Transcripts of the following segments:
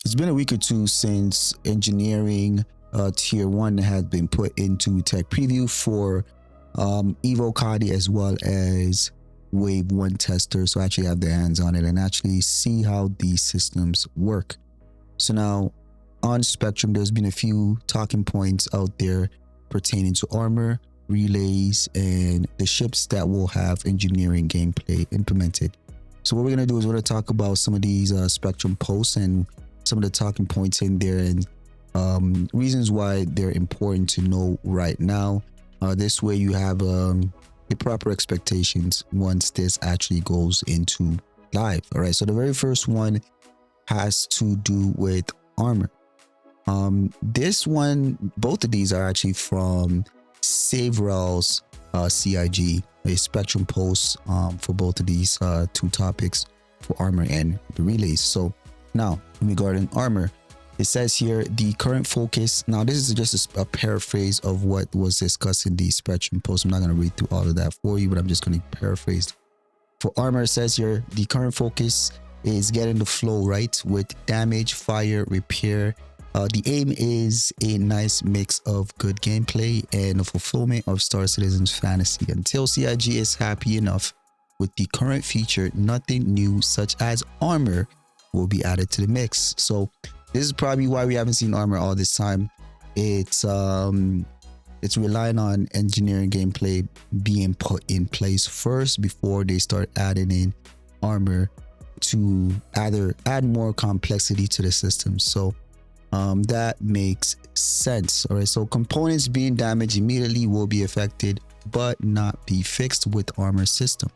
It's been a week or two since engineering tier 1 has been put into tech preview for Evo Kadi as well as Wave 1 tester, so actually have their hands on it and actually see how these systems work. So now on Spectrum, there's been a few talking points out there pertaining to armor, relays, and the ships that will have engineering gameplay implemented. So what we're going to do is we're going to talk about some of these Spectrum posts and some of the talking points in there and reasons why they're important to know right now. This way you have the proper expectations once this actually goes into live. All right, so the very first one has to do with armor. This one, both of these are actually from Saveral's CIG, a Spectrum post for both of these two topics for armor and the relays. So now regarding armor, it says here the current focus. Now this is just a paraphrase of what was discussed in the Spectrum post. I'm not going to read through all of that for you, but I'm just going to paraphrase. For armor, it says here the current focus is getting the flow right with damage, fire, repair. The aim is a nice mix of good gameplay and a fulfillment of Star Citizen's fantasy. Until CIG is happy enough with the current feature, nothing new such as armor will be added to the mix. So this is probably why we haven't seen armor all this time. It's relying on engineering gameplay being put in place first before they start adding in armor to either add more complexity to the system. So that makes sense. All right, so components being damaged immediately will be affected but not be fixed with armor system.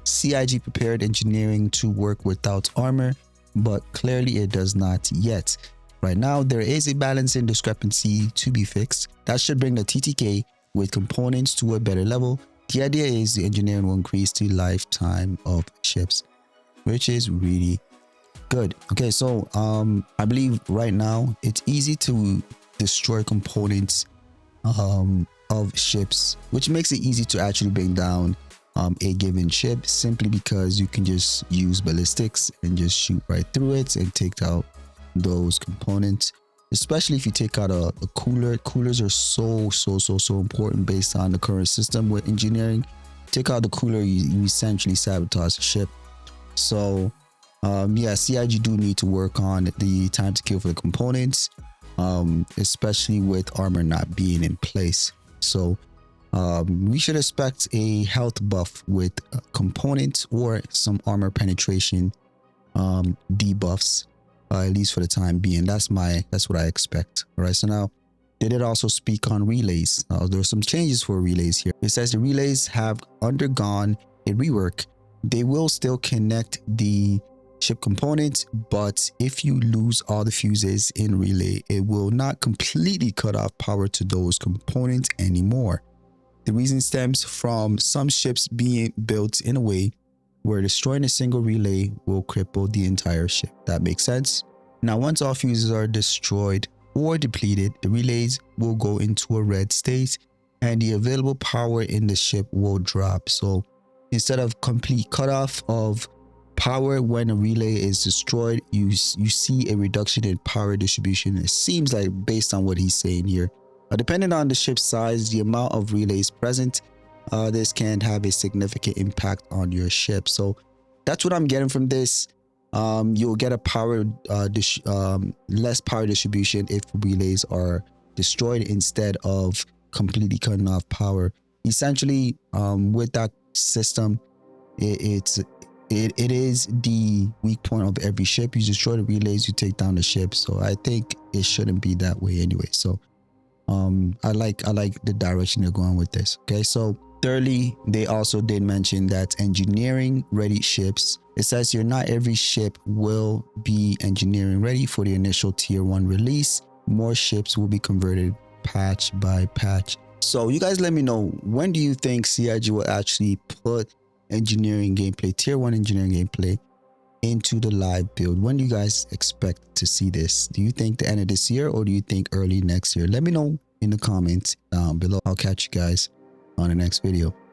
CIG prepared engineering to work without armor, but clearly it does not yet. Right now there is a balancing discrepancy to be fixed that should bring the TTK with components to a better level. The idea is the engineering will increase the lifetime of ships, which is really good. Okay, so I believe right now it's easy to destroy components of ships, which makes it easy to actually bring down a given ship, simply because you can just use ballistics and just shoot right through it and take out those components. Especially if you take out a cooler. Coolers are so important based on the current system with engineering. Take out the cooler, you essentially sabotage the ship. So yeah, CIG do need to work on the time to kill for the components, especially with armor not being in place. So we should expect a health buff with components or some armor penetration debuffs, at least for the time being. That's what I expect. All right, so now they did also speak on relays. There are some changes for relays here. It says the relays have undergone a rework. They will still connect the ship components, but if you lose all the fuses in relay, it will not completely cut off power to those components anymore. The reason stems from some ships being built in a way where destroying a single relay will cripple the entire ship. That makes sense. Now, once all fuses are destroyed or depleted, the relays will go into a red state and the available power in the ship will drop. So instead of complete cutoff of power when a relay is destroyed, you see a reduction in power distribution. It seems like, based on what he's saying here, depending on the ship's size, the amount of relays present, this can have a significant impact on your ship. So that's what I'm getting from this. You'll get a less power distribution if relays are destroyed instead of completely cutting off power. Essentially, with that system, it is the weak point of every ship. You destroy the relays, you take down the ship. So I think it shouldn't be that way anyway. So I like the direction they're going with this. Okay, so thirdly, they also did mention that engineering ready ships. It says here not every ship will be engineering ready for the initial tier 1 release. More ships will be converted patch by patch. So you guys let me know, when do you think CIG will actually put engineering gameplay, tier 1 engineering gameplay, into the live build? When do you guys expect to see this? Do you think the end of this year or do you think early next year? Let me know in the comments down below. I'll catch you guys on the next video.